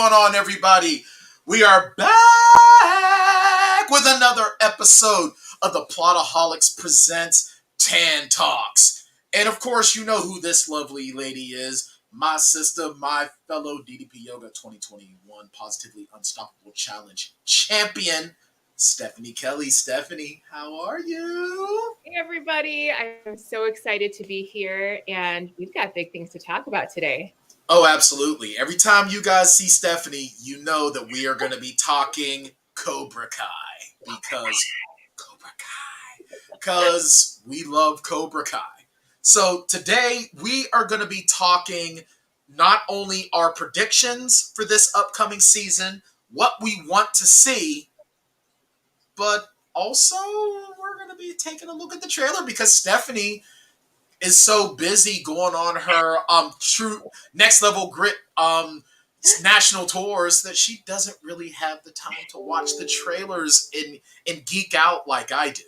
going on, everybody? We are back with another episode of the Plotaholics presents Tann Talks. And of course, you know who this lovely lady is. My sister, my fellow DDP Yoga 2021 Positively Unstoppable Challenge champion, Stephanie Kelly. Stephanie, how are you? Hey, everybody. I'm so excited to be here, and we've got big things to talk about today. Oh, absolutely. Every time you guys see Stephanie, you know that we are going to be talking Cobra Kai because we love Cobra Kai. So today we are going to be talking not only our predictions for this upcoming season, what we want to see, but also we're going to be taking a look at the trailer because Stephanie is so busy going on her true next level grit national tours that she doesn't really have the time to watch the trailers and geek out like I do.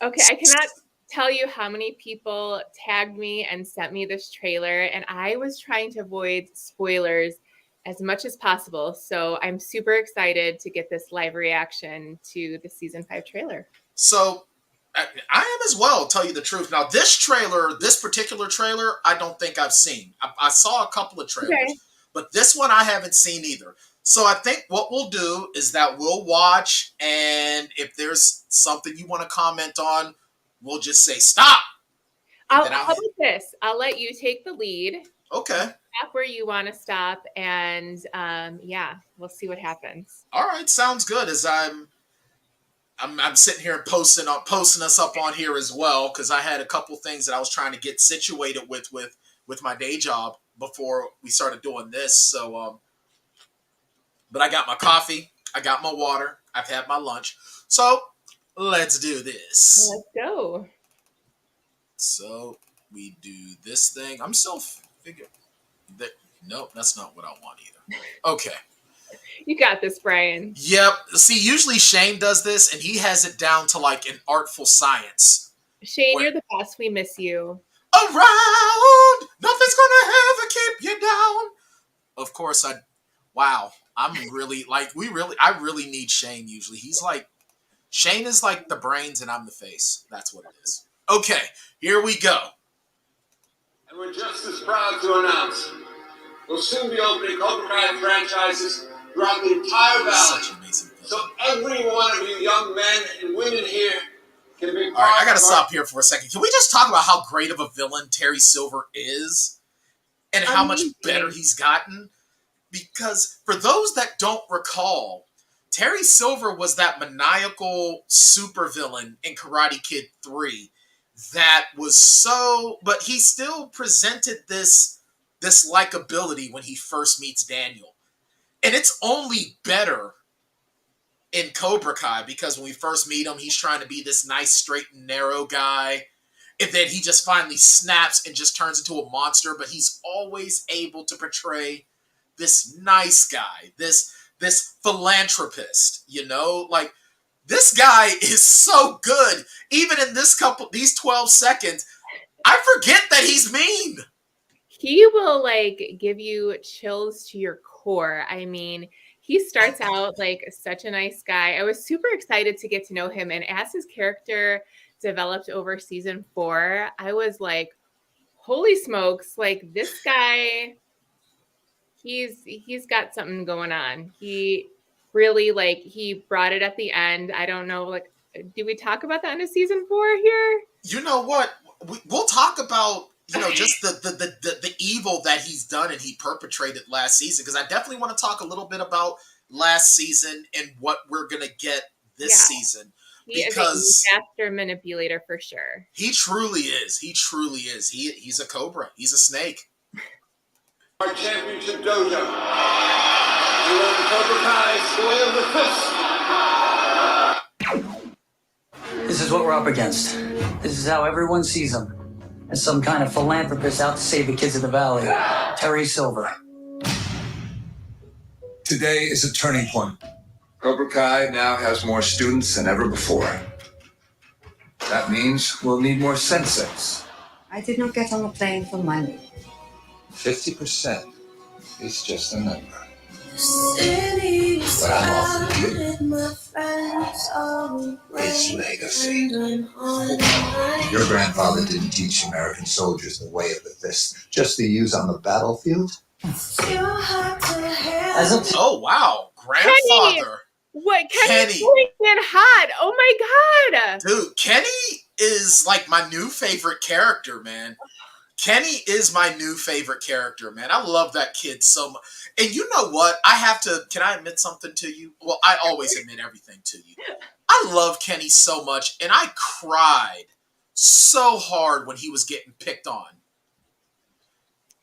Okay, I cannot tell you how many people tagged me and sent me this trailer, and I was trying to avoid spoilers as much as possible. So I'm super excited to get this live reaction to the season 5 trailer. So I am as well, tell you the truth. Now, this particular trailer, I don't think I've seen. I saw a couple of trailers, but this one I haven't seen either. So I think what we'll do is that we'll watch, and if there's something you want to comment on, we'll just say stop. How about this? I'll let you take the lead. Okay. Stop where you want to stop, and yeah, we'll see what happens. All right, sounds good. As I'm sitting here and posting us up on here as well because I had a couple things that I was trying to get situated with my day job before we started doing this. So, but I got my coffee, I got my water, I've had my lunch. So let's do this. Let's go. So we do this thing. I'm still figuring that. Nope, that's not what I want either. Okay. You got this, Bryan. Yep. See, usually Shane does this, and he has it down to like an artful science. Shane, you're the best. We miss you. Around, nothing's gonna ever keep you down. Of course, I really need Shane usually. Shane is like the brains and I'm the face. That's what it is. Okay, here we go. And we're just as proud to announce we'll soon be opening Cobra Kai franchises throughout the entire valley. Such an amazing film. So every one of you young men and women here can be part. All right, I gotta stop here for a second. Can we just talk about how great of a villain Terry Silver is? And how much better he's gotten? Because for those that don't recall, Terry Silver was that maniacal supervillain in Karate Kid 3 that was but he still presented this likability when he first meets Daniel. And it's only better in Cobra Kai because when we first meet him, he's trying to be this nice, straight and narrow guy. And then he just finally snaps and just turns into a monster. But he's always able to portray this nice guy, this philanthropist, like this guy is so good. Even in these 12 seconds, I forget that he's mean. He will give you chills to your core. I mean, he starts out like such a nice guy. I was super excited to get to know him. And as his character developed over season 4, I was like, holy smokes, this guy, he's got something going on. He really he brought it at the end. I don't know, do we talk about the end of season 4 here? You know what? We'll talk about just the evil that he's done and he perpetrated last season, because I definitely want to talk a little bit about last season and what we're gonna get this season. He is a master manipulator for sure. He truly is. He's a cobra. He's a snake. Our championship dojo. You learn the Cobra Kai's way of the fist. This is what we're up against. This is how everyone sees him. As some kind of philanthropist out to save the kids of the valley. Terry Silver. Today is a turning point. Cobra Kai now has more students than ever before. That means we'll need more senseis. I did not get on the plane for money. 50% is just a number. But I'm offering you its legacy. Your grandfather didn't teach American soldiers the way of the fist, just to use on the battlefield. Oh, wow. Kenny! Grandfather. What? Kenny. Kenny's going in hot. Oh my God. Dude, Kenny is like my new favorite character, man. Kenny is my new favorite character, man. I love that kid so much. And you know what? Can I admit something to you? Well, I always admit everything to you. I love Kenny so much, and I cried so hard when he was getting picked on.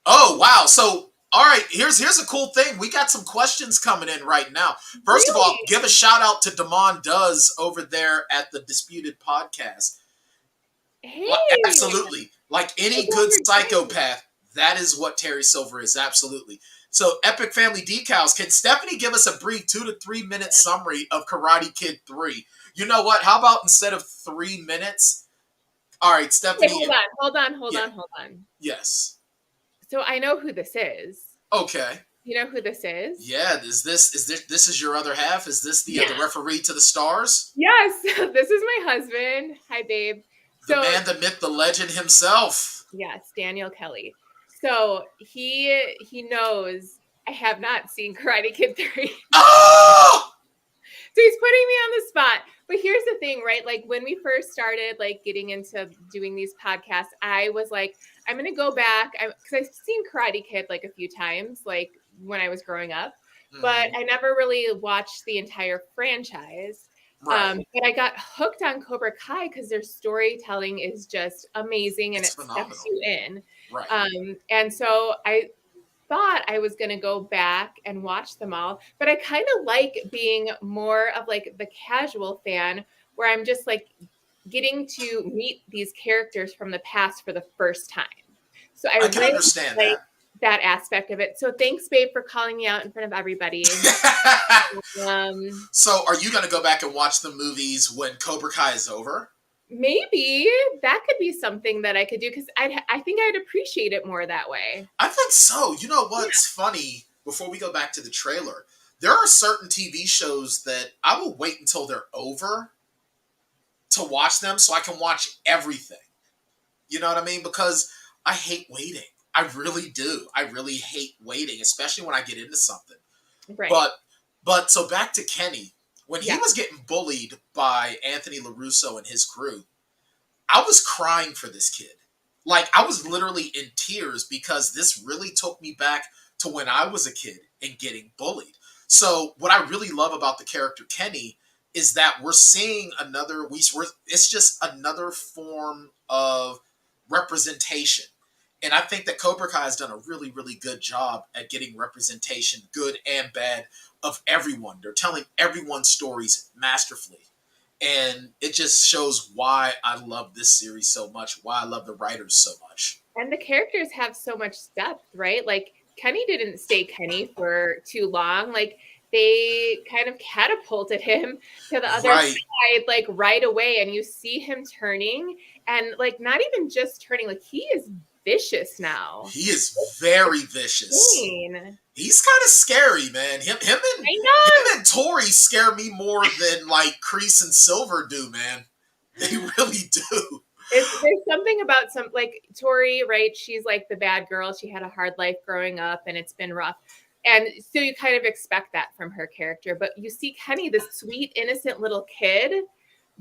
Oh, wow. So, all right, here's a cool thing. We got some questions coming in right now. First of all, give a shout out to Damon Does over there at the Disputed Podcast. Hey. Well, absolutely. Like any good psychopath, that is what Terry Silver is. Absolutely. So, Epic Family Decals, can Stephanie give us a brief 2 to 3 minute summary of Karate Kid 3? You know what? How about instead of 3 minutes? All right, Stephanie. Okay, hold on. Yes. So I know who this is. Okay. You know who this is? Yeah. This is your other half? Is this the referee to the stars? Yes. This is my husband. Hi, babe. The man, the myth, the legend himself. Yes, Daniel Kelly. So he knows I have not seen Karate Kid 3. Oh! So he's putting me on the spot. But here's the thing, right? Like when we first started like getting into doing these podcasts, I was like, I'm going to go back because I've seen Karate Kid like a few times, like when I was growing up, but I never really watched the entire franchise. Right. But I got hooked on Cobra Kai because their storytelling is just amazing and It's it phenomenal. steps you in. Right. And so I thought I was going to go back and watch them all, but I kind of like being more of like the casual fan where I'm just like getting to meet these characters from the past for the first time. So I can really understand like that aspect of it. So thanks, babe, for calling me out in front of everybody. So are you going to go back and watch the movies when Cobra Kai is over? Maybe that could be something that I could do because I think I'd appreciate it more that way. I think so. You know what's funny? Before we go back to the trailer, there are certain TV shows that I will wait until they're over to watch them so I can watch everything. You know what I mean? Because I hate waiting. I really do. I really hate waiting, especially when I get into something. Right. But so back to Kenny. When he was getting bullied by Anthony LaRusso and his crew, I was crying for this kid. Like, I was literally in tears because this really took me back to when I was a kid and getting bullied. So what I really love about the character Kenny is that we're seeing it's just another form of representation. And I think that Cobra Kai has done a really, really good job at getting representation, good and bad, of everyone. They're telling everyone's stories masterfully. And it just shows why I love this series so much, why I love the writers so much. And the characters have so much depth, right? Like, Kenny didn't stay Kenny for too long. Like, they kind of catapulted him to the other side, like, right away. And you see him turning and, like, not even just turning, like, he is vicious now. He is very vicious. He's kind of scary, man. Him and Tori scare me more than like Kreese and Silver do, man. They really do. There's something about like Tori, right? She's like the bad girl. She had a hard life growing up and it's been rough. And so you kind of expect that from her character. But you see Kenny, this sweet, innocent little kid,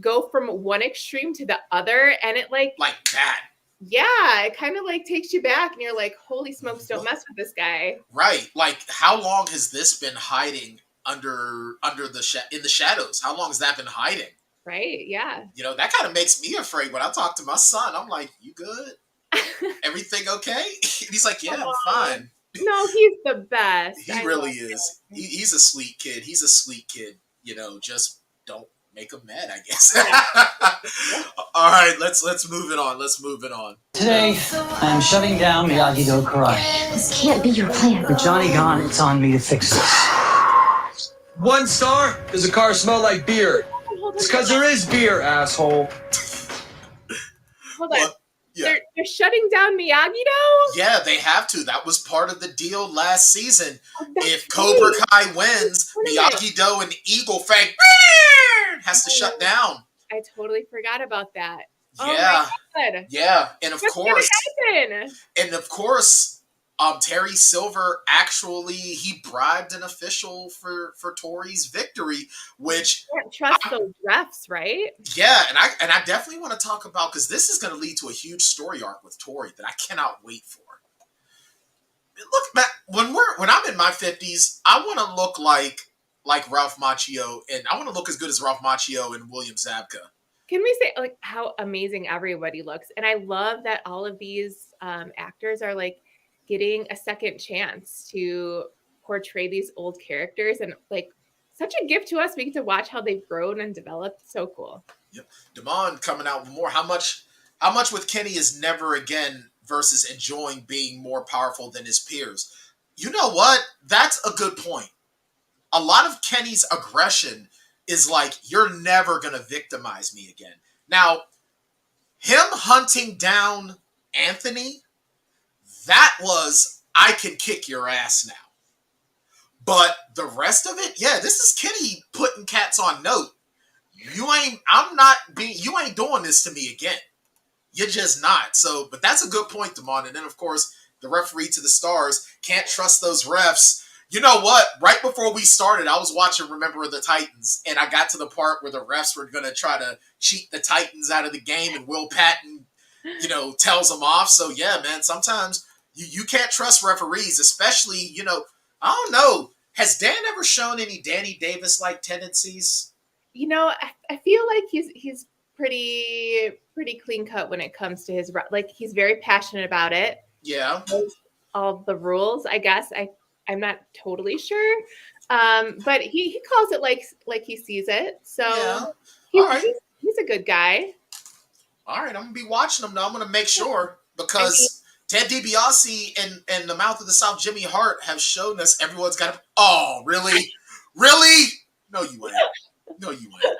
go from one extreme to the other. And it like that. Yeah, it kind of like takes you back and you're like, holy smokes, don't mess with this guy. Right. Like, how long has this been hiding in the shadows? How long has that been hiding? Right, yeah. You know, that kind of makes me afraid when I talk to my son. I'm like, you good? Everything okay? And he's like, yeah, I'm fine. No, he's the best. He really is. He's a sweet kid. He's a sweet kid. You know, just don't make him mad, I guess. All right, let's move it on. Let's move it on. Today, I am shutting down Miyagi-Do Karate. This can't be your plan. With Johnny gone, it's on me to fix this. 1 star? Does the car smell like beer? It's because there is beer, asshole. Hold on. Yeah. They're shutting down Miyagi-Do? Yeah, they have to. That was part of the deal last season. Oh, that's If Cobra right. Kai wins, Tournament. Miyagi-Do and Eagle Fang has to shut down. I totally forgot about that. Yeah. Oh my God. Yeah, and of What's course, gonna happen? Terry Silver actually he bribed an official for Tori's victory, which You can't trust those refs, right? yeah, and I definitely want to talk about because this is going to lead to a huge story arc with Tori that I cannot wait for. Look, Matt, when I'm in my 50s, I want to look like Ralph Macchio, and I want to look as good as Ralph Macchio and William Zabka. Can we say like how amazing everybody looks? And I love that all of these actors are like getting a second chance to portray these old characters, and like such a gift to us. We get to watch how they've grown and developed. So cool. Yep, Damon coming out with more. How much with Kenny is never again versus enjoying being more powerful than his peers. You know what? That's a good point. A lot of Kenny's aggression is like, you're never going to victimize me again. Now, him hunting down Anthony, that was, I can kick your ass now. But the rest of it, yeah, this is Kenny putting cats on note. You ain't doing this to me again. You're just not. So, but that's a good point, Damon. And then, of course, the referee to the stars, can't trust those refs. You know what? Right before we started, I was watching Remember the Titans, and I got to the part where the refs were going to try to cheat the Titans out of the game, and Will Patton, tells them off. So, yeah, man, sometimes you can't trust referees, especially, I don't know. Has Dan ever shown any Danny Davis-like tendencies? I feel like he's pretty clean cut when it comes to his, like, he's very passionate about it. Yeah. All the rules, I guess. I'm not totally sure. But he calls it like he sees it. So yeah. He's a good guy. All right, I'm going to be watching him now. I'm going to make sure because Ted DiBiase and the Mouth of the South, Jimmy Hart, have shown us everyone's got to... Oh, really? Really? No, you ain't. No, you ain't.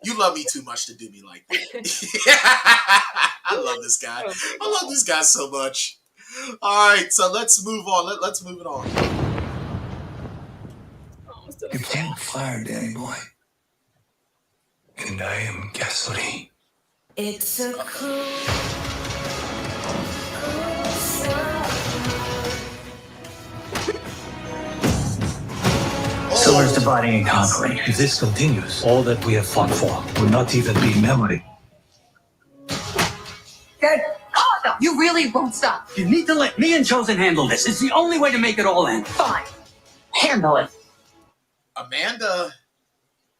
You love me too much to do me like that. I love this guy. I love this guy so much. All right, so let's move on. Let's move it on. You can't fire Danny boy. And I am gasoline. It's a cool Silver's dividing and conquering. If this continues, all that we have fought for will not even be memory. Good. Oh, no, you really won't stop. You need to let me and Chosen handle this. It's the only way to make it all end. Fine. Handle it. Amanda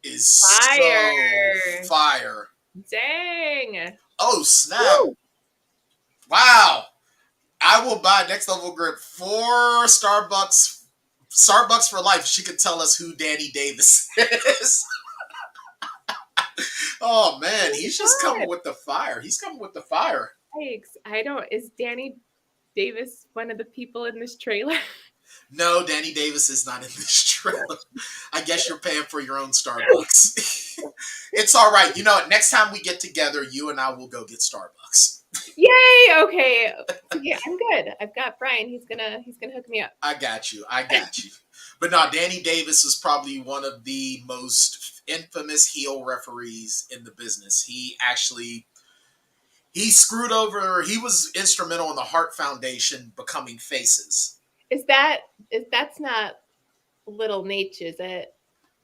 is Fire. so fire. Dang. Oh, snap. Woo. Wow. I will buy Next Level Grip for Starbucks for life. She could tell us who Danny Davis is. Oh, man. He's just coming with the fire. He's coming with the fire. Thanks. Is Danny Davis one of the people in this trailer? No, Danny Davis is not in this trailer. I guess you're paying for your own Starbucks. It's all right. Next time we get together, you and I will go get Starbucks. Yay! Okay. Yeah, I'm good. I've got Bryan. He's gonna hook me up. I got you. But no, Danny Davis was probably one of the most infamous heel referees in the business. He screwed over. He was instrumental in the Hart Foundation becoming faces. That's not Little Nate, is it?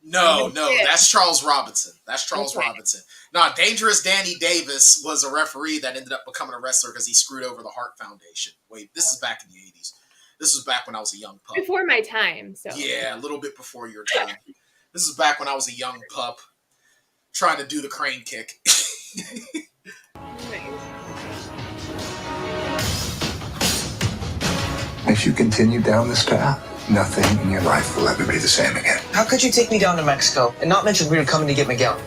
No, that's Charles Robinson. Robinson. No, Dangerous Danny Davis was a referee that ended up becoming a wrestler because he screwed over the Hart Foundation. Wait, this is back in the 80s. This was back when I was a young pup. Before my time, so. Yeah, a little bit before your time. This is back when I was a young pup trying to do the crane kick. If you continue down this path, nothing in your life will ever be the same again. How could you take me down to Mexico and not mention we were coming to get Miguel?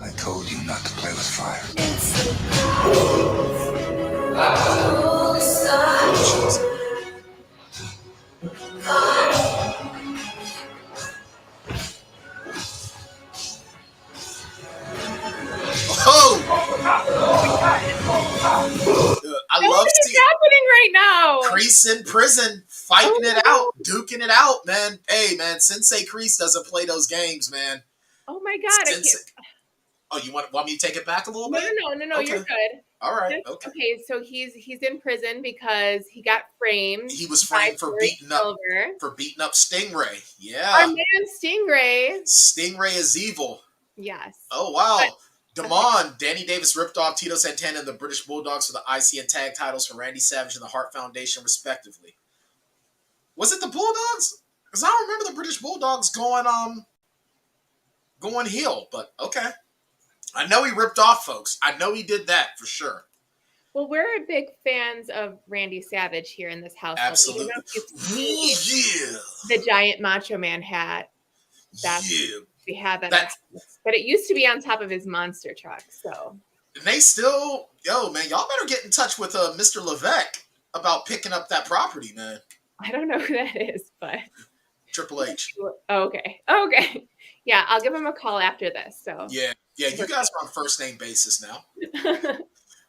I told you not to play with fire. love is seeing happening right now? Kreese in prison, fighting it out, duking it out, man. Hey, man, Sensei Kreese doesn't play those games, man. Oh my God, I can't. Oh, you want me to take it back a little No, bit? no, Okay. you're good. All right, okay. Okay, so he's in prison because he got framed. He was framed for beating up Stingray. Yeah. Our man Stingray. Stingray is evil. Yes. Oh, wow. Damon, Danny Davis ripped off Tito Santana and the British Bulldogs for the IC and tag titles for Randy Savage and the Hart Foundation, respectively. Was it the Bulldogs? Because I don't remember the British Bulldogs going heel, but okay. I know he ripped off folks. I know he did that for sure. Well, we're big fans of Randy Savage here in this house. Absolutely. Yeah. The giant Macho Man hat. We have that. But it used to be on top of his monster truck. So. And they still, man, y'all better get in touch with Mr. Levesque about picking up that property, man. I don't know who that is, but. Triple H. Okay. Yeah, I'll give him a call after this. So. Yeah, you guys are on first name basis now.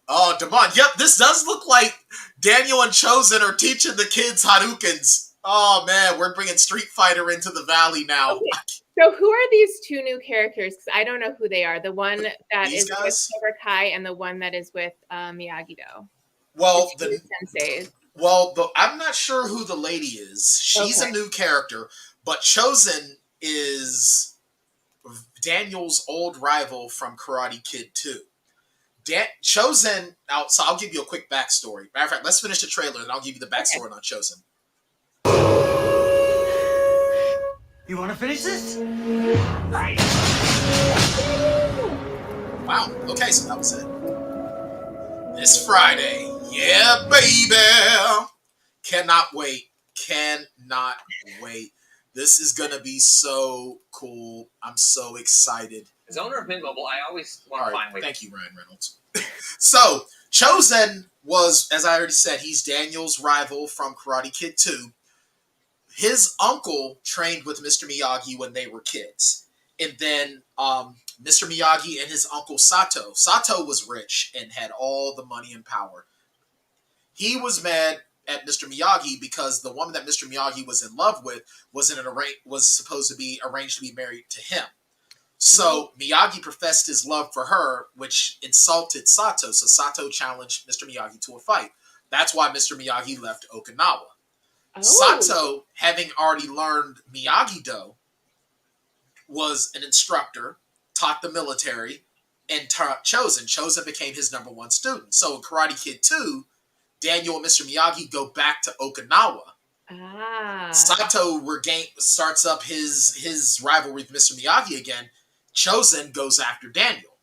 Oh, Damon. Yep, this does look like Daniel and Chosen are teaching the kids Hadoukens. Oh, man, we're bringing Street Fighter into the Valley now. Okay. So who are these two new characters? Because I don't know who they are. The one that is with Cobra Kai and the one that is with Miyagi-Do. Well, senseis. I'm not sure who the lady is. She's a new character, but Chosen is Daniel's old rival from Karate Kid 2. Chosen, so I'll give you a quick backstory. Matter of fact, let's finish the trailer and I'll give you the backstory on Chosen. You want to finish this? Wow. Okay, so that was it. This Friday. Yeah, baby. Cannot wait. This is going to be so cool. I'm so excited. As owner of Mint Mobile, I always want to find ways. Thank you, Ryan Reynolds. So, Chosen was, as I already said, he's Daniel's rival from Karate Kid 2. His uncle trained with Mr. Miyagi when they were kids. And then Mr. Miyagi and his uncle Sato. Sato was rich and had all the money and power. He was mad at Mr. Miyagi because the woman that Mr. Miyagi was in love with was supposed to be arranged to be married to him. So Miyagi professed his love for her, which insulted Sato. So Sato challenged Mr. Miyagi to a fight. That's why Mr. Miyagi left Okinawa. Sato, having already learned Miyagi-Do, was an instructor, taught the military, and taught Chosen. Chosen became his number one student. So in Karate Kid 2, Daniel and Mr. Miyagi go back to Okinawa. Sato starts up his rivalry with Mr. Miyagi again. Chosen goes after Daniel.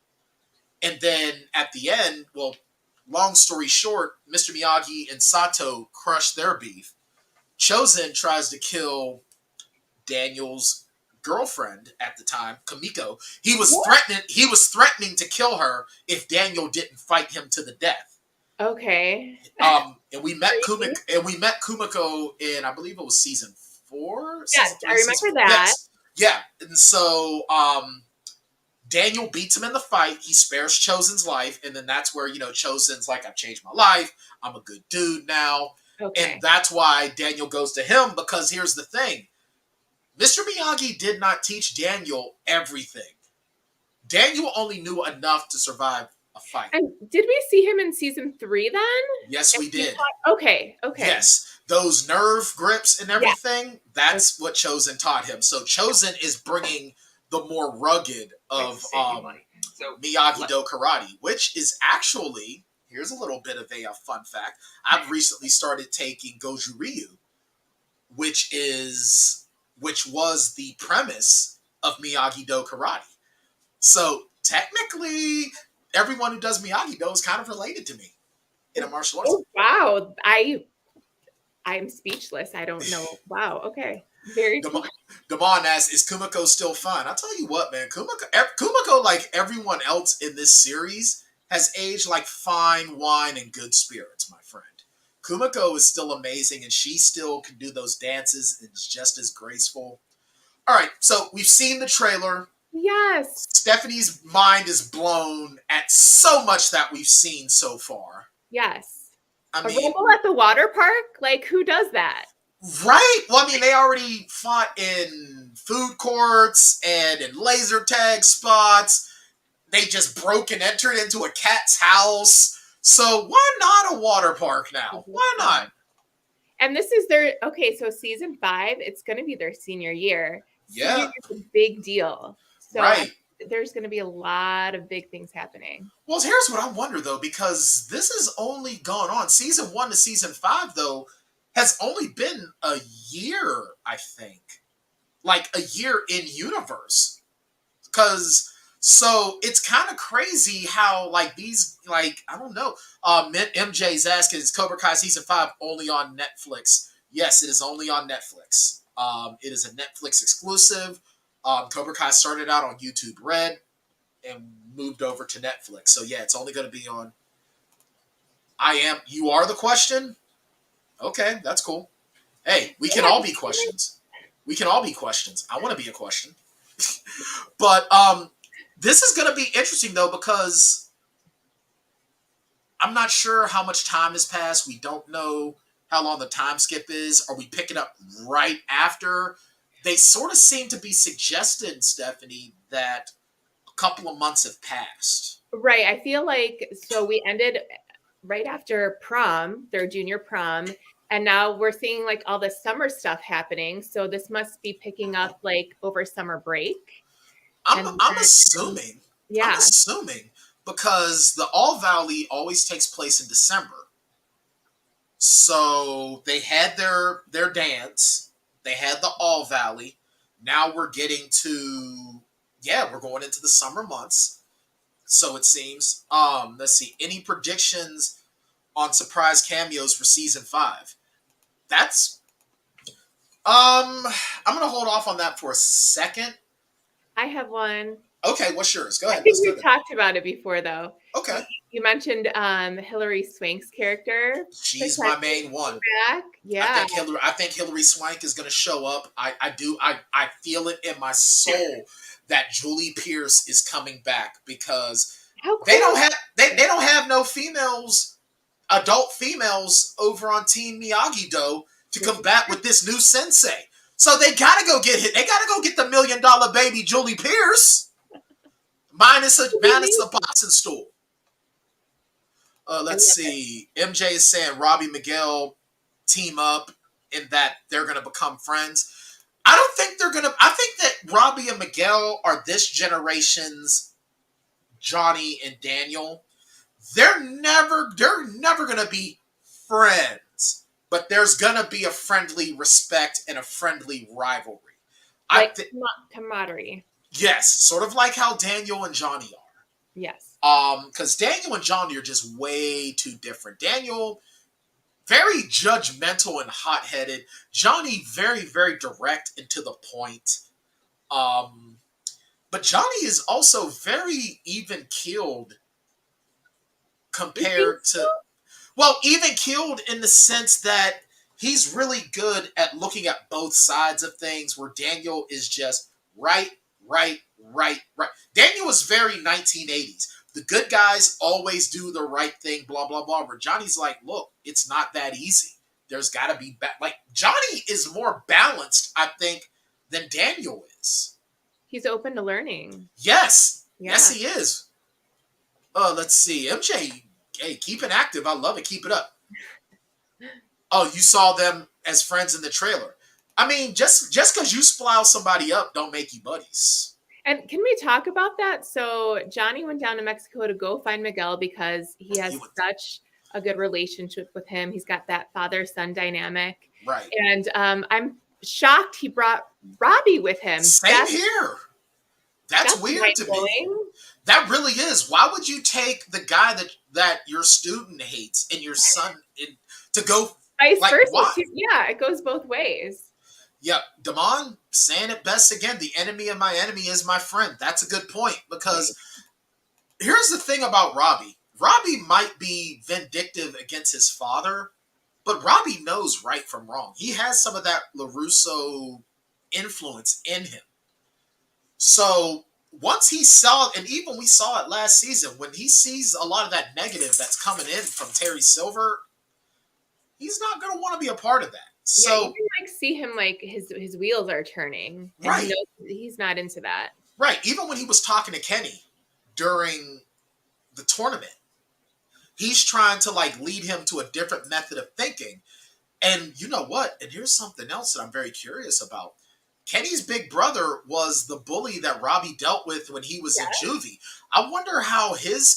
And then at the end, well, long story short, Mr. Miyagi and Sato crush their beef. Chosen tries to kill Daniel's girlfriend at the time, Kamiko. He was threatening to kill her if Daniel didn't fight him to the death. Okay. And we met Kumiko in, I believe it was season 4. Yes, I remember that. Yes. Yeah. And so Daniel beats him in the fight. He spares Chosen's life, and then that's where, Chosen's like, I've changed my life. I'm a good dude now. Okay. And that's why Daniel goes to him, because here's the thing. Mr. Miyagi did not teach Daniel everything. Daniel only knew enough to survive a fight. And did we see him in season 3 then? Yes, we did. Okay. Yes. Those nerve grips and everything, that's what Chosen taught him. So Chosen is bringing the more rugged of Miyagi-Do karate, which is actually... Here's a little bit of a fun fact. I've recently started taking Goju Ryu, which was the premise of Miyagi-Do karate. So technically, everyone who does Miyagi-Do is kind of related to me in a martial arts. Oh, wow. I'm speechless. I don't know. Wow. Okay. Very cool. Damon asks, is Kumiko still fun? I'll tell you what, man. Kumiko, like everyone else in this series, has aged like fine wine and good spirits, my friend. Kumiko is still amazing, and she still can do those dances and is just as graceful. All right, so we've seen the trailer. Yes. Stephanie's mind is blown at so much that we've seen so far. Yes. A rumble at the water park? Like, who does that? Right. Well, I mean, they already fought in food courts and in laser tag spots. They just broke and entered into a cat's house. So why not a water park now? Why not? And this is so season 5, it's going to be their senior year. Yeah. Senior year is a big deal. So right. There's going to be a lot of big things happening. Well, here's what I wonder, though, because this has only gone on. Season 1 to season 5, though, has only been a year, I think. Like, a year in universe. So it's kind of crazy how, like, these, like, I don't know. MJ's asking, is Cobra Kai Season 5 only on Netflix? Yes, it is only on Netflix. It is a Netflix exclusive. Cobra Kai started out on YouTube Red and moved over to Netflix. So, yeah, it's only going to be on... You are the question? Okay, that's cool. Hey, we can all be questions. We can all be questions. I want to be a question. But this is going to be interesting, though, because I'm not sure how much time has passed. We don't know how long the time skip is. Are we picking up right after? They sort of seem to be suggesting, Stephanie, that a couple of months have passed. Right. I feel like, so we ended right after prom, their junior prom, and now we're seeing like all the summer stuff happening. So this must be picking up like over summer break. I'm assuming. Yeah. I'm assuming because the All Valley always takes place in December. So they had their dance. They had the All Valley. Now we're getting to, we're going into the summer months. So it seems. Let's see. Any predictions on surprise cameos for season 5? That's I'm gonna hold off on that for a second. I have one. Okay, what's yours? Go ahead. I think we've talked about it before, though. Okay. You mentioned Hilary Swank's character. She's my main one. Back. Yeah. I think Hilary Swank is going to show up. I feel it in my soul that Julie Pierce is coming back because they don't have no females, adult females over on Team Miyagi-Do to combat with this new sensei. So they gotta go get hit. They gotta go get the $1 million baby Julie Pierce. Minus the boxing stool. Let's see. MJ is saying Robbie Miguel team up in that they're going to become friends. I don't think they're going to... I think that Robbie and Miguel are this generation's Johnny and Daniel. They're never going to be friends. But there's going to be a friendly respect and a friendly rivalry. Like camaraderie. Yes. Sort of like how Daniel and Johnny are. Yes. Because Daniel and Johnny are just way too different. Daniel, very judgmental and hot-headed. Johnny, very, very direct and to the point. But Johnny is also very even-keeled compared to... Well, even-keeled in the sense that he's really good at looking at both sides of things, where Daniel is just right. Daniel was very 1980s. The good guys always do the right thing, blah, blah, blah. Where Johnny's like, look, it's not that easy. There's got to be... Like, Johnny is more balanced, I think, than Daniel is. He's open to learning. Yes. Yeah. Yes, he is. Let's see. MJ, hey, keep it active. I love it. Keep it up. Oh, you saw them as friends in the trailer. I mean, just because you splow somebody up don't make you buddies. And can we talk about that? So Johnny went down to Mexico to go find Miguel because he has such a good relationship with him. He's got that father-son dynamic. Right. And I'm shocked he brought Robbie with him. Same here. That's weird to me. That really is. Why would you take the guy that your student hates and your son to go... Vice versa. Why? Yeah, it goes both ways. Yep, Damon saying it best again. The enemy of my enemy is my friend. That's a good point because here's the thing about Robbie. Robbie might be vindictive against his father, but Robbie knows right from wrong. He has some of that LaRusso influence in him. So once he saw, and even we saw it last season, when he sees a lot of that negative that's coming in from Terry Silver, he's not going to want to be a part of that. Yeah, So you can like see him like his wheels are turning, and right, he knows he's not into that. right. Even when he was talking to Kenny during the tournament, he's trying to like lead him to a different method of thinking. And you know what? And here's something else that I'm very curious about. Kenny's big brother was the bully that Robbie dealt with when he was in juvie. I wonder how he's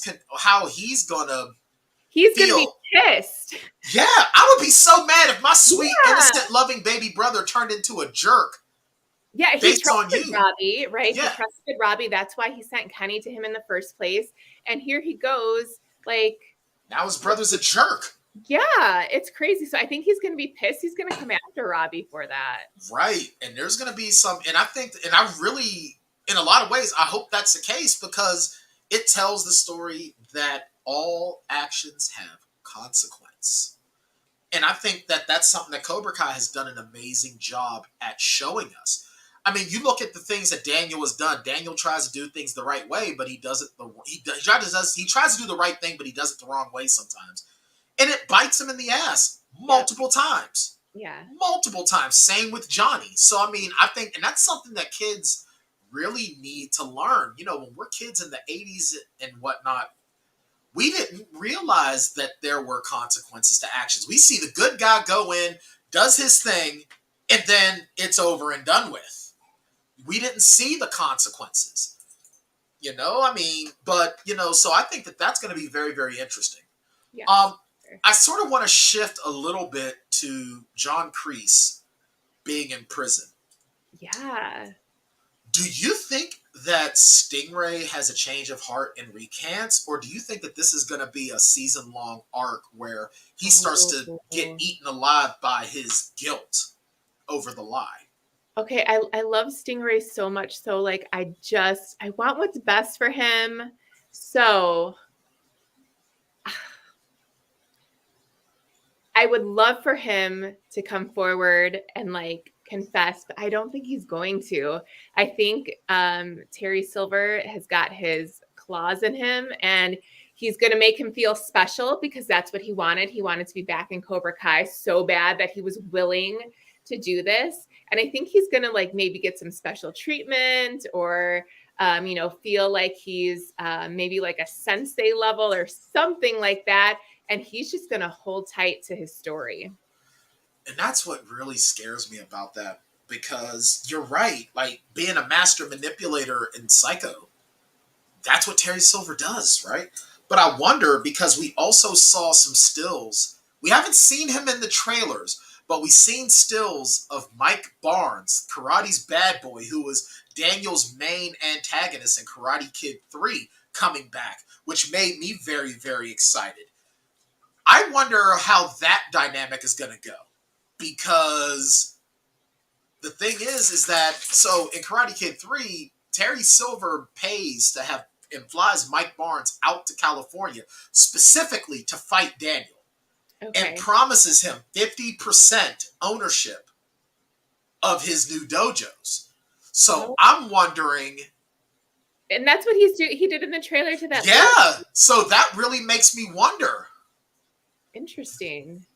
gonna Be feel. pissed. Yeah, I would be so mad if my sweet, innocent, loving baby brother turned into a jerk. Yeah, he based on trusted you. Robbie, right? Yeah. He trusted Robbie. That's why he sent Kenny to him in the first place. And here he goes, like now his brother's a jerk. Yeah, it's crazy. So I think he's going to be pissed. He's going to come after Robbie for that. Right. And there's going to be some, and I really, in a lot of ways, I hope that's the case because it tells the story that all actions have consequence. And I think that that's something that Cobra Kai has done an amazing job at showing us. I mean, you look at the things that Daniel has done. Daniel tries to do things the right way, but he does it. He tries to do the right thing, but he does it the wrong way sometimes. And it bites him in the ass multiple times. Yeah. Multiple times. Same with Johnny. So, I mean, I think, and that's something that kids really need to learn. You know, when we're kids in the 80s and whatnot, we didn't realize that there were consequences to actions. We see the good guy go in, does his thing, and then it's over and done with. We didn't see the consequences. You know, I mean, but, you know, so I think that that's going to be very, very interesting. Yeah. I sort of want to shift a little bit to John Kreese being in prison. Yeah. Do you think that Stingray has a change of heart and recants, or do you think that this is going to be a season-long arc where he starts to get eaten alive by his guilt over the lie? Okay, I love Stingray so much. So, like, I want what's best for him. So I would love for him to come forward and like confess, but I don't think he's going to. I think Terry Silver has got his claws in him and he's going to make him feel special because that's what he wanted. He wanted to be back in Cobra Kai so bad that he was willing to do this. And I think he's going to like maybe get some special treatment or, you know, feel like he's maybe like a sensei level or something like that. And he's just going to hold tight to his story. And that's what really scares me about that. Because you're right. Like, being a master manipulator in Psycho, that's what Terry Silver does, right? But I wonder, because we also saw some stills. We haven't seen him in the trailers, but we've seen stills of Mike Barnes, Karate's bad boy, who was Daniel's main antagonist in Karate Kid 3, coming back, which made me very, very excited. I wonder how that dynamic is going to go, because the thing is that, so in Karate Kid 3, Terry Silver pays to have and flies Mike Barnes out to California specifically to fight Daniel. Okay. And promises him 50% ownership of his new dojos. So I'm wondering. And that's what he did in the trailer to that. Yeah. Movie. So that really makes me wonder. Interesting.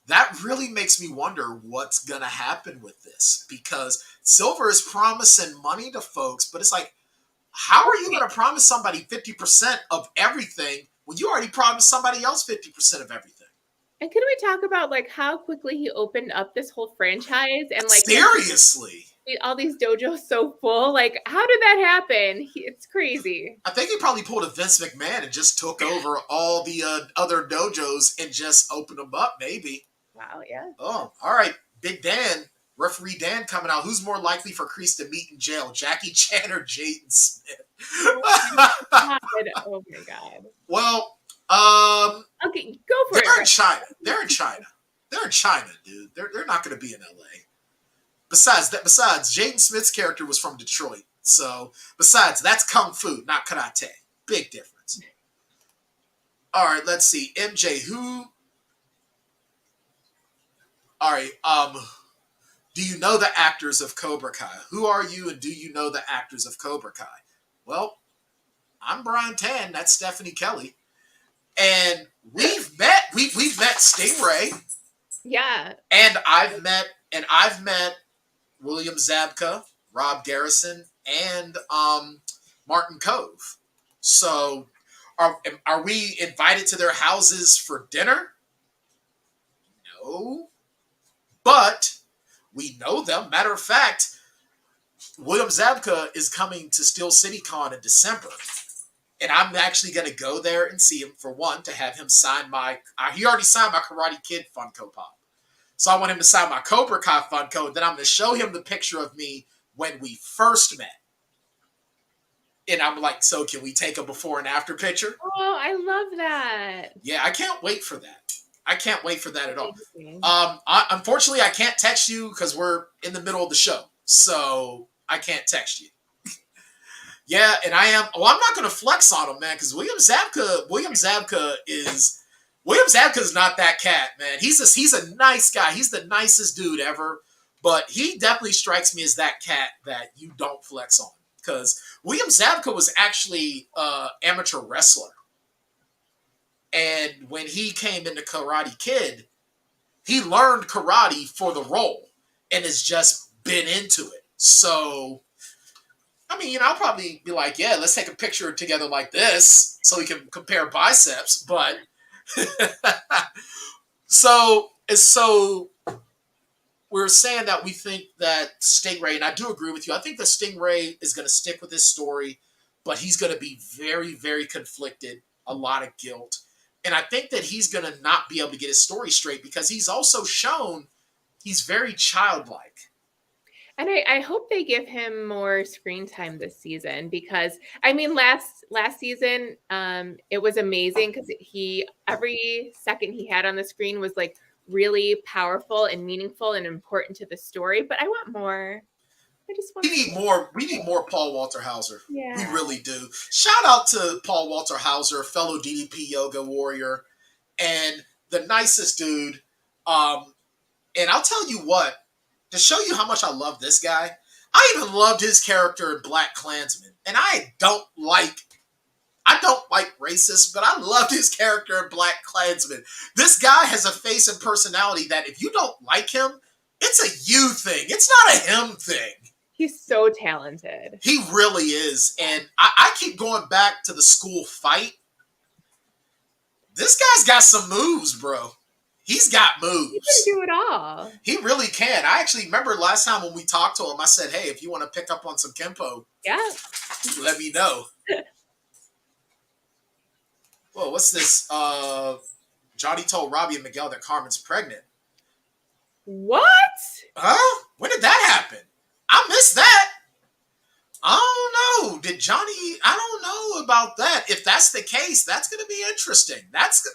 That really makes me wonder what's going to happen with this, because Silver is promising money to folks, but it's like, how are you going to promise somebody 50% of everything when you already promised somebody else 50% of everything? And can we talk about like how quickly he opened up this whole franchise and like seriously all these dojos so full? Like, how did that happen? It's crazy. I think he probably pulled a Vince McMahon and just took over all the other dojos and just opened them up, maybe. Wow, yeah. Oh, all right. Big Dan, Referee Dan coming out. Who's more likely for Kreese to meet in jail, Jackie Chan or Jaden Smith? Oh my God. Well, okay, go for it. They're in China. They're in China, dude. They're not going to be in LA. Besides, Jaden Smith's character was from Detroit. So, besides, that's Kung Fu, not Karate. Big difference. All right, let's see. MJ, who... All right, do you know the actors of Cobra Kai? Who are you, and do you know the actors of Cobra Kai? Well, I'm Bryan Tann. That's Stephanie Kelly. And we've met Stingray. Yeah. And I've met William Zabka, Rob Garrison, and Martin Cove. So are we invited to their houses for dinner? No. But we know them. Matter of fact, William Zabka is coming to Steel City Con in December. And I'm actually going to go there and see him, for one, to have him sign my... he already signed my Karate Kid Funko Pop. So I want him to sign my Cobra Kai Funko. And then I'm going to show him the picture of me when we first met. And I'm like, so can we take a before and after picture? Oh, I love that. Yeah, I can't wait for that. I can't wait for that at all. Unfortunately, I can't text you because we're in the middle of the show. So I can't text you. Yeah, and I am. Well, I'm not going to flex on him, man, because William Zabka is not that cat, man. He's a nice guy. He's the nicest dude ever. But he definitely strikes me as that cat that you don't flex on, because William Zabka was actually an amateur wrestler, and when he came into Karate Kid, he learned karate for the role and has just been into it. So. I mean, I'll probably be like, yeah, let's take a picture together like this so we can compare biceps. But so we're saying that we think that Stingray, and I do agree with you, I think that Stingray is going to stick with this story, but he's going to be very, very conflicted, a lot of guilt. And I think that he's going to not be able to get his story straight because he's also shown he's very childlike. And I hope they give him more screen time this season because, I mean, last season, it was amazing because every second he had on the screen was like really powerful and meaningful and important to the story. But I want more. I just want. We need more Paul Walter Hauser. Yeah, we really do. Shout out to Paul Walter Hauser, fellow DDP yoga warrior, and the nicest dude. And I'll tell you what. To show you how much I love this guy, I even loved his character in Black Klansman. And I don't like racists, but I loved his character in Black Klansman. This guy has a face and personality that if you don't like him, it's a you thing. It's not a him thing. He's so talented. He really is. And I keep going back to the school fight. This guy's got some moves, bro. He's got moves. He can do it all. He really can. I actually remember last time when we talked to him, I said, hey, if you want to pick up on some Kempo, let me know. Well, what's this? Johnny told Robbie and Miguel that Carmen's pregnant. What? Huh? When did that happen? I missed that. I don't know. Did Johnny? I don't know about that. If that's the case, that's going to be interesting. That's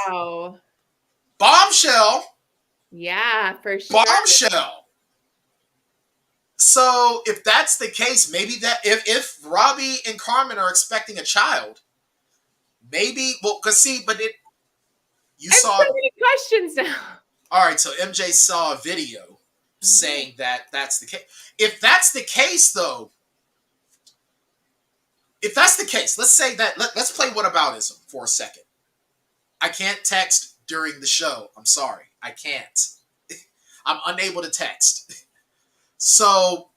wow. Bombshell. Yeah, for sure. Bombshell. So if that's the case, maybe that if Robbie and Carmen are expecting a child, maybe you saw so many questions now. All right, so MJ saw a video saying that that's the case. If that's the case, though, let's say that let's play whataboutism for a second. I can't text during the show. I'm sorry. I can't. I'm unable to text. So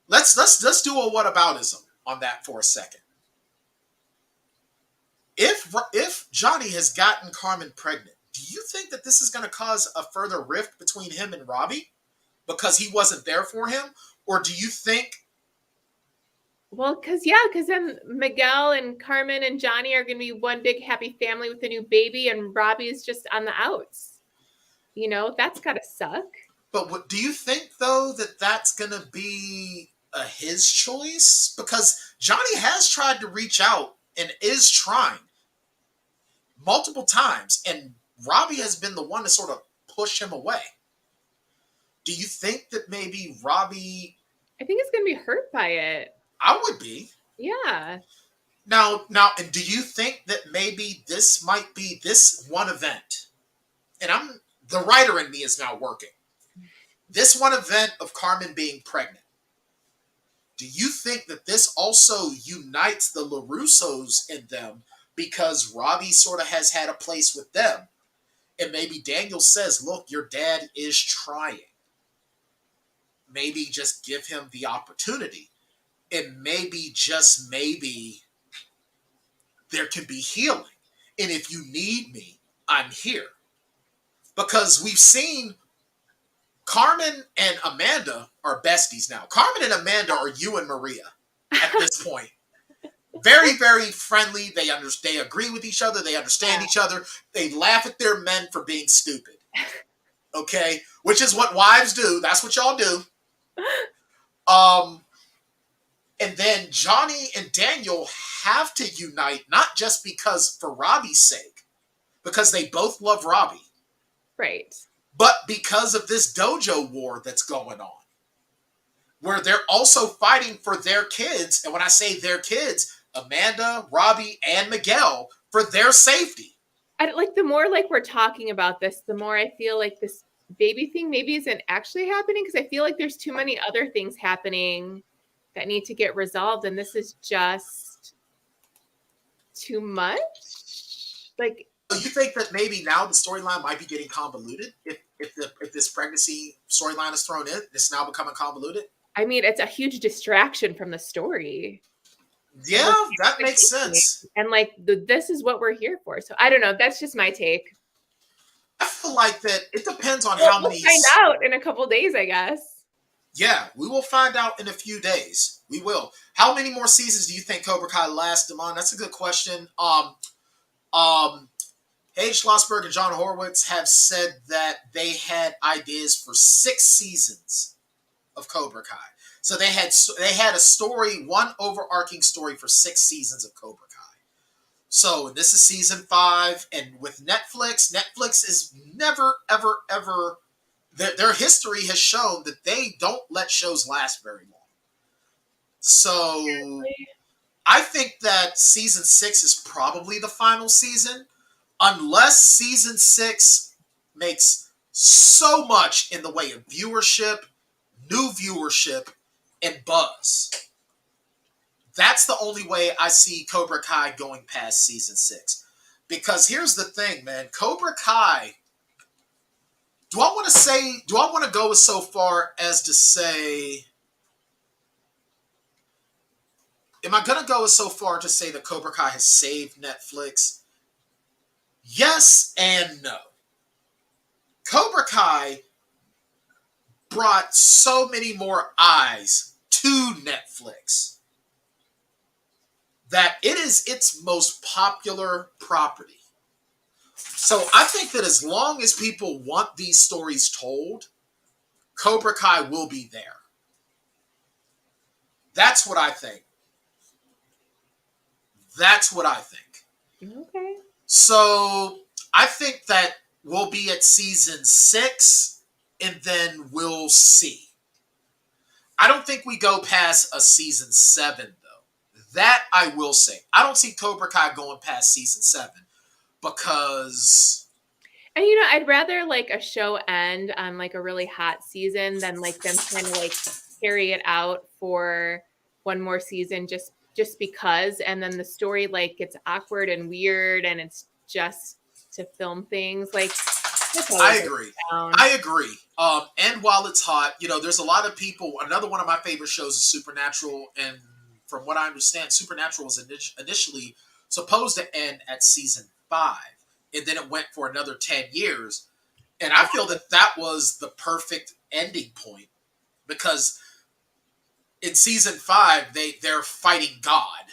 let's do a whataboutism on that for a second. If Johnny has gotten Carmen pregnant, do you think that this is going to cause a further rift between him and Robbie because he wasn't there for him? Or do you think... Well, because then Miguel and Carmen and Johnny are going to be one big happy family with a new baby, and Robbie's just on the outs. You know, that's got to suck. But do you think, though, that that's going to be his choice? Because Johnny has tried to reach out and is trying multiple times, and Robbie has been the one to sort of push him away. Do you think that maybe Robbie... I think he's going to be hurt by it. I would be. Yeah. Now, do you think that maybe this might be this one event? And the writer in me is now working. This one event of Carmen being pregnant. Do you think that this also unites the LaRussos in them because Robbie sort of has had a place with them. And maybe Daniel says, look, your dad is trying. Maybe just give him the opportunity. And maybe, just maybe, there can be healing. And if you need me, I'm here. Because we've seen Carmen and Amanda are besties now. Carmen and Amanda are you and Maria at this point. Very, very friendly. They agree with each other. They understand each other. They laugh at their men for being stupid. Okay? Which is what wives do. That's what y'all do. And then Johnny and Daniel have to unite, not just because for Robbie's sake, because they both love Robbie. Right. But because of this dojo war that's going on, where they're also fighting for their kids. And when I say their kids, Amanda, Robbie, and Miguel, for their safety. The more like we're talking about this, the more I feel like this baby thing maybe isn't actually happening, because I feel like there's too many other things happening that need to get resolved, and this is just too much. Like, you think that maybe now the storyline might be getting convoluted if this pregnancy storyline is thrown in? It's now becoming convoluted. I mean, it's a huge distraction from the story. Yeah, that makes sense. And like, this is what we're here for. So I don't know. That's just my take. I feel like that it depends on how many. We'll find out in a couple days, I guess. Yeah, we will find out in a few days. We will. How many more seasons do you think Cobra Kai lasts, Damon? That's a good question. Paige Schlossberg and John Horowitz have said that they had ideas for 6 seasons of Cobra Kai. So they had a story, one overarching story for 6 seasons of Cobra Kai. So this is season 5, and with Netflix is never, ever, ever. Their history has shown that they don't let shows last very long. So I think that season 6 is probably the final season, unless season 6 makes so much in the way of viewership, new viewership, and buzz. That's the only way I see Cobra Kai going past season 6. Because here's the thing, man. Cobra Kai, do I want to go so far as to say, am I going to go so far to say that Cobra Kai has saved Netflix? Yes and no. Cobra Kai brought so many more eyes to Netflix that it is its most popular property. So I think that as long as people want these stories told, Cobra Kai will be there. That's what I think. That's what I think. Okay. So I think that we'll be at season 6, and then we'll see. I don't think we go past a season 7, though. That I will say. I don't see Cobra Kai going past season 7 because... And, I'd rather, like, a show end on, like, a really hot season than, like, them trying to, like, carry it out for one more season just because. And then the story, like, gets awkward and weird, and it's just to film things. Like, I agree. And while it's hot, there's a lot of people. Another one of my favorite shows is Supernatural, and from what I understand, Supernatural was initially supposed to end at season 5, and then it went for another 10 years. And I feel that was the perfect ending point, because in season 5 they're fighting God.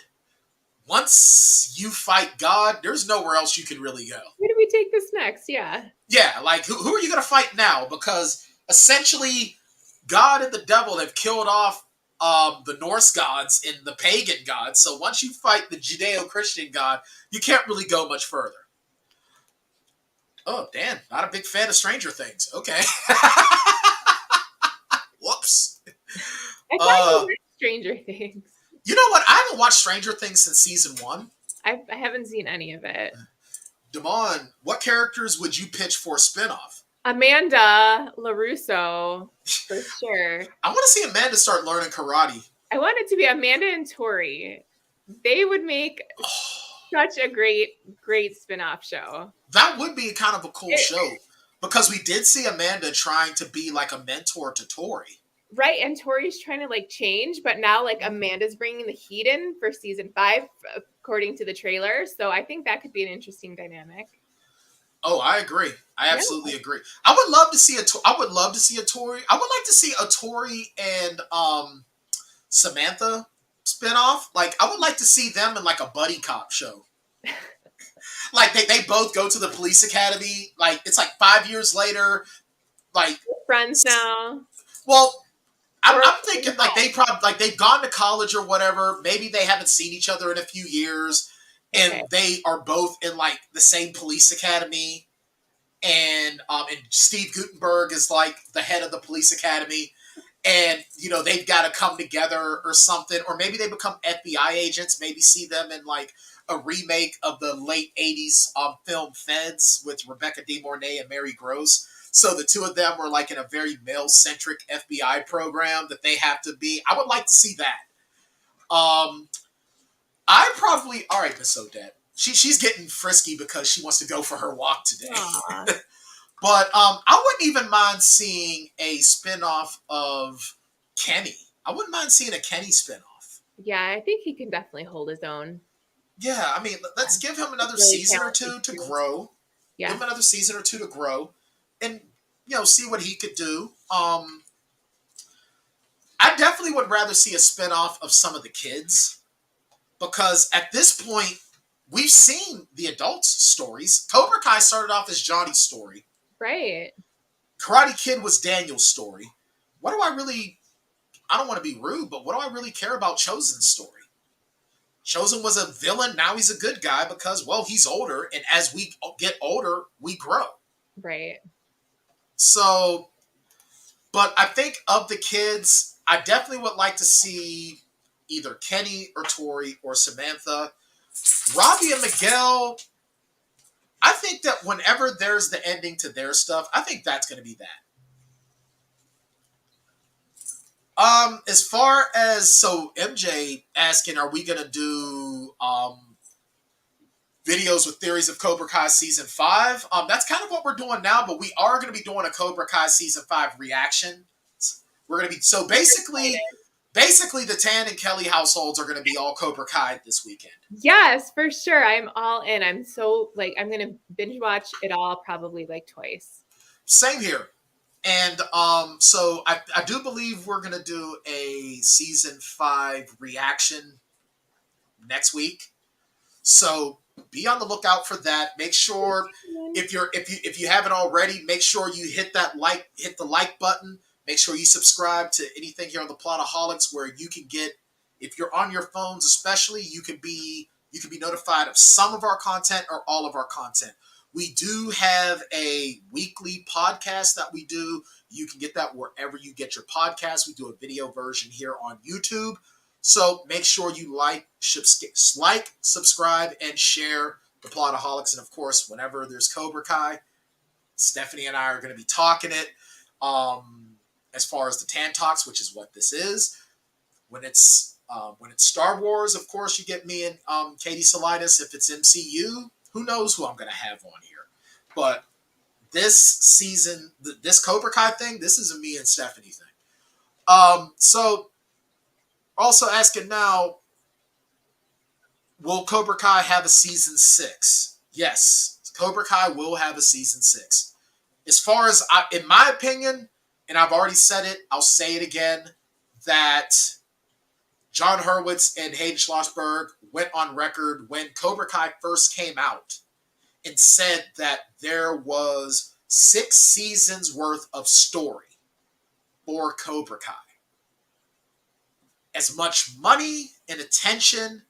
Once you fight God, there's nowhere else you can really go. Where do we take this next? Yeah. Yeah, like, who are you going to fight now? Because essentially, God and the devil have killed off the Norse gods and the pagan gods. So once you fight the Judeo-Christian God, you can't really go much further. Oh, Dan, not a big fan of Stranger Things. Okay. Whoops. I thought you liked Stranger Things. You know what? I haven't watched Stranger Things since season 1. I haven't seen any of it. Damon, what characters would you pitch for a spinoff? Amanda LaRusso, for sure. I want to see Amanda start learning karate. I want it to be Amanda and Tori. They would make such a great spin-off show. That would be kind of a cool show, because we did see Amanda trying to be like a mentor to Tori. Right, and Tori's trying to like change, but now like Amanda's bringing the heat in for season 5, according to the trailer. So I think that could be an interesting dynamic. Oh, I agree. I absolutely agree. I would love to see a Tori. I would like to see a Tori and Samantha spinoff. Like, I would like to see them in like a buddy cop show. Like they both go to the police academy. Like, it's like 5 years later. Like, friends now. Well, I'm thinking like they've gone to college or whatever. Maybe they haven't seen each other in a few years, and they are both in like the same police academy. And Steve Guttenberg is like the head of the police academy, and they've got to come together or something, or maybe they become FBI agents. Maybe see them in like a remake of the late '80s film Feds with Rebecca De Mornay and Mary Gross. So the two of them were like in a very male-centric FBI program that they have to be. I would like to see that. All right, Miss Odette. She's getting frisky because she wants to go for her walk today. But I wouldn't even mind seeing a spinoff of Kenny. I wouldn't mind seeing a Kenny spinoff. Yeah, I think he can definitely hold his own. Yeah, I mean, let's give him another season or two to grow. Yeah. Give him another season or two to grow. And, see what he could do. I definitely would rather see a spinoff of some of the kids. Because at this point, we've seen the adults' stories. Cobra Kai started off as Johnny's story. Right. Karate Kid was Daniel's story. I don't want to be rude, but what do I really care about Chosen's story? Chosen was a villain. Now he's a good guy because, well, he's older. And as we get older, we grow. Right. So, but I think of the kids, I definitely would like to see either Kenny or Tori or Samantha. Robbie and Miguel, I think that whenever there's the ending to their stuff, I think that's going to be that. As far as, so MJ asking, are we going to do videos with theories of Cobra Kai season 5? That's kind of what we're doing now, but we are going to be doing a Cobra Kai season 5 reaction. We're going to be, so basically the Tann and Kelly households are going to be all Cobra Kai this weekend. Yes, for sure. I'm all in. I'm so I'm going to binge watch it all probably like twice. Same here. And so I do believe we're going to do a season 5 reaction next week. So be on the lookout for that. Make sure if you haven't already, make sure you hit the like button. Make sure you subscribe to anything here on the Plotaholics, where you can get, if you're on your phones especially, you can be notified of some of our content or all of our content. We do have a weekly podcast that we do. You can get that wherever you get your podcasts. We do a video version here on YouTube. So make sure you like, subscribe, and share the Plotaholics. And of course, whenever there's Cobra Kai, Stephanie and I are going to be talking it. As far as the Tann Talks, which is what this is. When it's Star Wars, of course, you get me and Katie Salinas. If it's MCU, who knows who I'm going to have on here. But this season, this Cobra Kai thing, this is a me and Stephanie thing. So, also asking now, will Cobra Kai have a season 6? Yes, Cobra Kai will have a season 6. As far as, in my opinion, and I've already said it, I'll say it again, that John Hurwitz and Hayden Schlossberg went on record when Cobra Kai first came out and said that there was 6 seasons worth of story for Cobra Kai. As much money and attention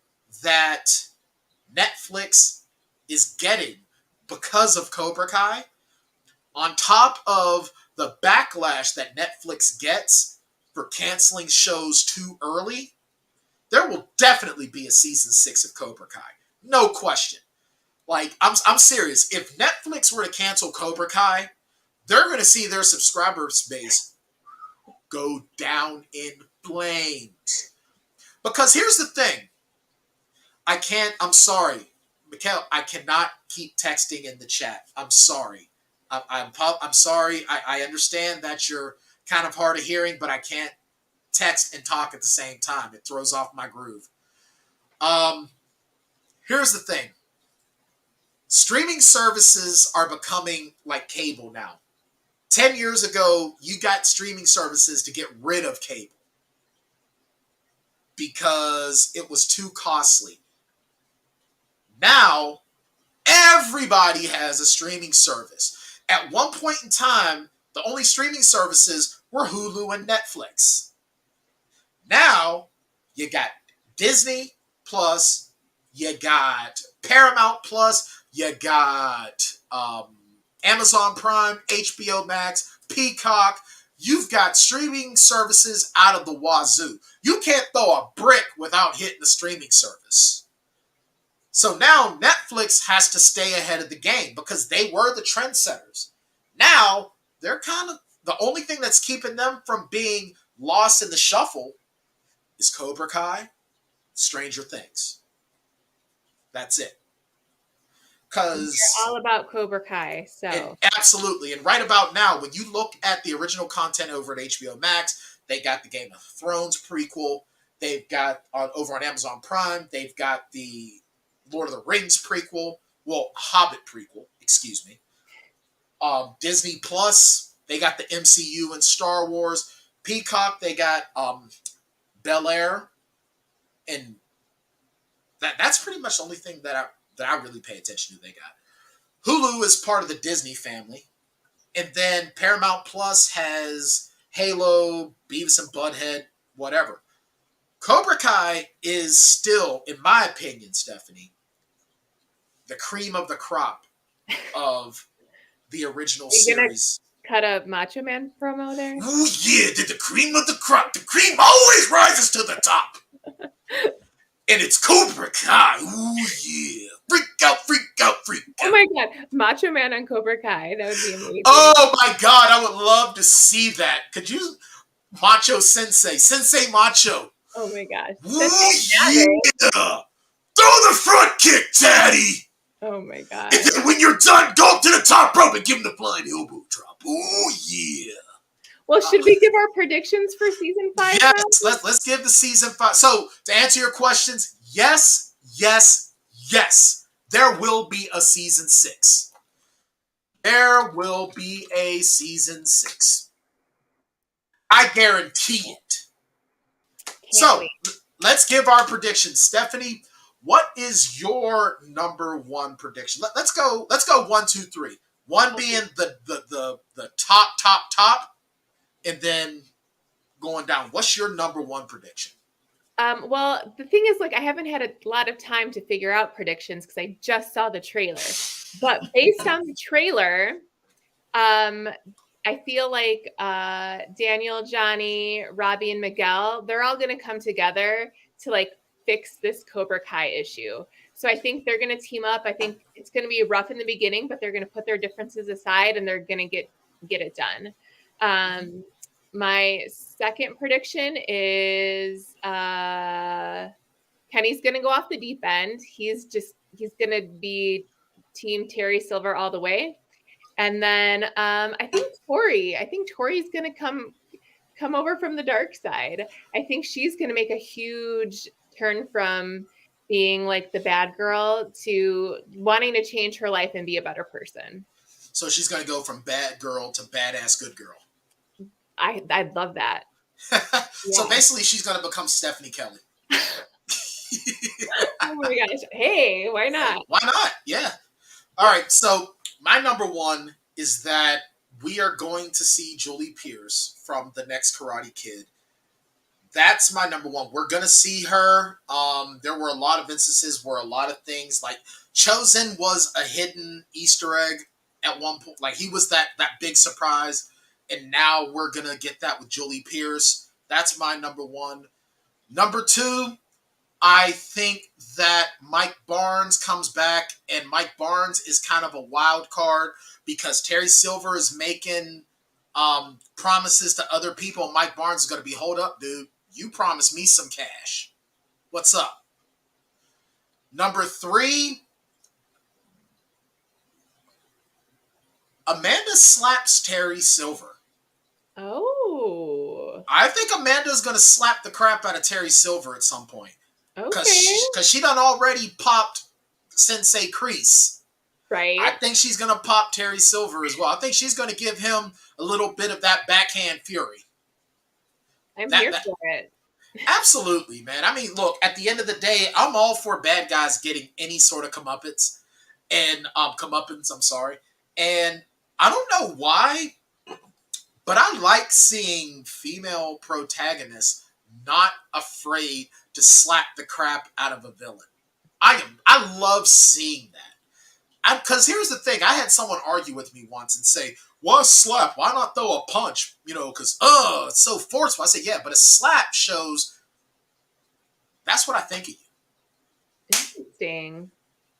that Netflix is getting because of Cobra Kai, on top of the backlash that Netflix gets for canceling shows too early, there will definitely be a season 6 of Cobra Kai. No question. Like, I'm serious. If Netflix were to cancel Cobra Kai, they're going to see their subscriber base go down in flames. Because here's the thing. I'm sorry. Mikhail, I cannot keep texting in the chat. I'm sorry. I'm sorry. I understand that you're kind of hard of hearing, but I can't text and talk at the same time. It throws off my groove. Here's the thing. Streaming services are becoming like cable now. 10 years ago, you got streaming services to get rid of cable because it was too costly. Now, everybody has a streaming service. At one point in time, the only streaming services were Hulu and Netflix. Now, you got Disney Plus, you got Paramount Plus, you got Amazon Prime, HBO Max, Peacock. You've got streaming services out of the wazoo. You can't throw a brick without hitting the streaming service. So now Netflix has to stay ahead of the game because they were the trendsetters. Now, they're kind of, the only thing that's keeping them from being lost in the shuffle is Cobra Kai, Stranger Things. That's it. Because you're all about Cobra Kai, so absolutely. And right about now, when you look at the original content over at HBO Max, they got the Game of Thrones prequel. They've got over on Amazon Prime, they've got the Lord of the Rings prequel. Well, Hobbit prequel, excuse me. Disney Plus, they got the MCU and Star Wars. Peacock, they got Bel Air, and that's pretty much the only thing that I really pay attention to. They got Hulu is part of the Disney family, and then Paramount Plus has Halo, Beavis and Butthead, whatever. Cobra Kai is still, in my opinion, Stephanie, the cream of the crop of the original series. Cut a Macho Man promo there? Oh yeah, the cream of the crop. The cream always rises to the top. And it's Cobra Kai. Ooh yeah. Freak out, freak out, freak out. Oh my god. Macho Man on Cobra Kai. That would be amazing. Oh my god, I would love to see that. Could you Macho Sensei. Sensei Macho. Oh my gosh. Ooh yeah. Throw the front kick, Daddy. Oh my god. And then when you're done, go up to the top rope and give him the flying elbow drop. Ooh yeah. Well, should we give our predictions for season 5? Yes, let's give the season 5. So, to answer your questions, yes. There will be a season 6. There will be a season 6. I guarantee it. So, let's give our predictions. Stephanie, what is your number 1 prediction? Let's go 1, 2, 3. 1 being the top. And then going down, what's your number 1 prediction? Well, the thing is, like, I haven't had a lot of time to figure out predictions because I just saw the trailer. But based on the trailer, I feel like Daniel, Johnny, Robbie, and Miguel, they're all going to come together to, like, fix this Cobra Kai issue. So I think they're going to team up. I think it's going to be rough in the beginning, but they're going to put their differences aside and they're going to get it done. My second prediction is Kenny's going to go off the deep end. He's going to be team Terry Silver all the way. And then I think Tori's going to come over from the dark side. I think she's going to make a huge turn from being like the bad girl to wanting to change her life and be a better person. So she's going to go from bad girl to badass good girl. I'd love that. So basically, she's going to become Stephanie Kelly. Oh my gosh. Hey, why not? Why not? Yeah. All right. So my number 1 is that we are going to see Julie Pierce from the next Karate Kid. That's my number 1. We're going to see her. There were a lot of instances where a lot of things like Chosen was a hidden Easter egg at one point. Like he was that big surprise. And now we're going to get that with Julie Pierce. That's my number 1. Number 2, I think that Mike Barnes comes back. And Mike Barnes is kind of a wild card because Terry Silver is making promises to other people. Mike Barnes is going to be, hold up, dude. You promised me some cash. What's up? Number 3, Amanda slaps Terry Silver. Oh. I think Amanda's going to slap the crap out of Terry Silver at some point. Okay. Because she done already popped Sensei Kreese. Right. I think she's going to pop Terry Silver as well. I think she's going to give him a little bit of that backhand fury. I'm here for it. Absolutely, man. I mean, look, at the end of the day, I'm all for bad guys getting any sort of comeuppance. And comeuppance, I'm sorry. And I don't know why, but I like seeing female protagonists not afraid to slap the crap out of a villain. I love seeing that. Because here's the thing. I had someone argue with me once and say, why slap? Why not throw a punch? You know, because, it's so forceful. I said, yeah, but a slap shows that's what I think of you. Interesting.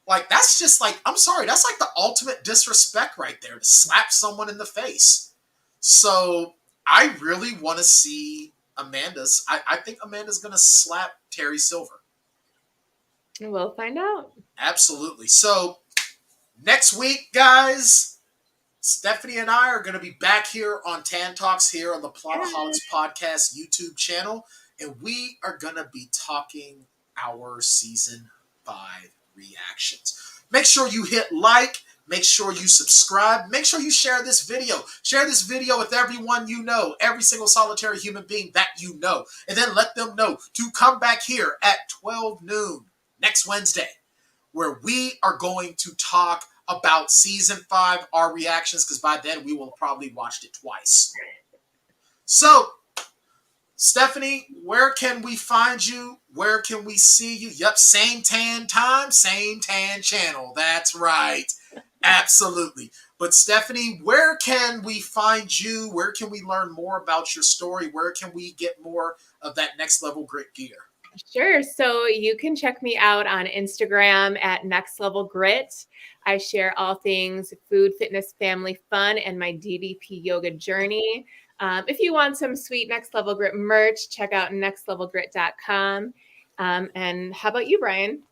Like, that's just like, I'm sorry, that's like the ultimate disrespect right there, to slap someone in the face. So I really want to see Amanda's. I think Amanda's going to slap Terry Silver. We'll find out. Absolutely. So next week, guys, Stephanie and I are going to be back here on Tann Talks here on the Plotaholics podcast YouTube channel, and we are going to be talking our season 5 reactions. Make sure you hit like, make sure you subscribe, make sure you share this video. Share this video with everyone you know, every single solitary human being that you know, and then let them know to come back here at 12 noon next Wednesday, where we are going to talk about season 5, our reactions, because by then we will have probably watched it twice. So, Stephanie, where can we find you? Where can we see you? Yep, same tan time, same tan channel. That's right. Absolutely. But Stephanie, where can we find you? Where can we learn more about your story? Where can we get more of that next level grit gear? Sure. So you can check me out on Instagram at Next Level Grit. I share all things food, fitness, family, fun, and my DDP yoga journey. If you want some sweet Next Level Grit merch, check out nextlevelgrit.com. And how about you, Bryan?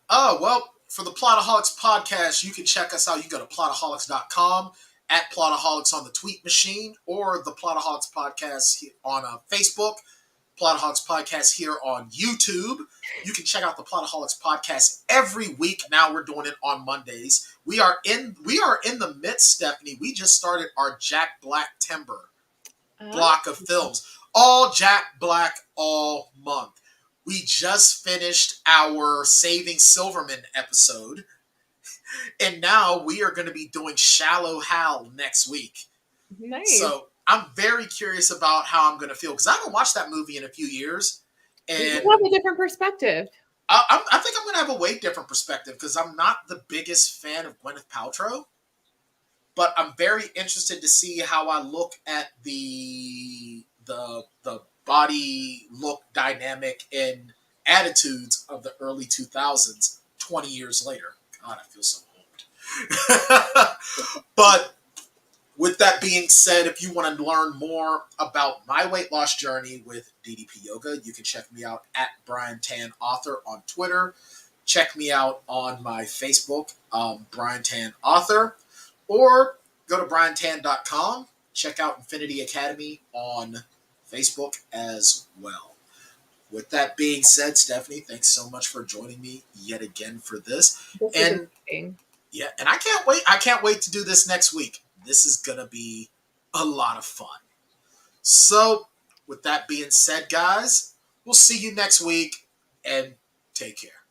Oh, well, for the Plotaholics podcast, you can check us out. You can go to plotaholics.com, at Plotaholics on the tweet machine, or the Plotaholics podcast on Facebook. Plotaholics podcast here on YouTube. You can check out the Plotaholics podcast every week. Now we're doing it on Mondays. We are in the midst, Stephanie. We just started our Jack Black Timber block of films. All Jack Black all month. We just finished our Saving Silverman episode. And now we are going to be doing Shallow Hal next week. Nice. So I'm very curious about how I'm going to feel, because I haven't watched that movie in a few years. And you have a different perspective. I think I'm going to have a way different perspective, because I'm not the biggest fan of Gwyneth Paltrow. But I'm very interested to see how I look at the body look dynamic and attitudes of the early 2000s 20 years later. God, I feel so old. But with that being said, if you want to learn more about my weight loss journey with DDP Yoga, you can check me out at Bryan Tann Author on Twitter. Check me out on my Facebook, Bryan Tann Author. Or go to bryantann.com. Check out Infinity Academy on Facebook as well. With that being said, Stephanie, thanks so much for joining me yet again for this. And yeah, and I can't wait. I can't wait to do this next week. This is going to be a lot of fun. So, with that being said, guys, we'll see you next week, and take care.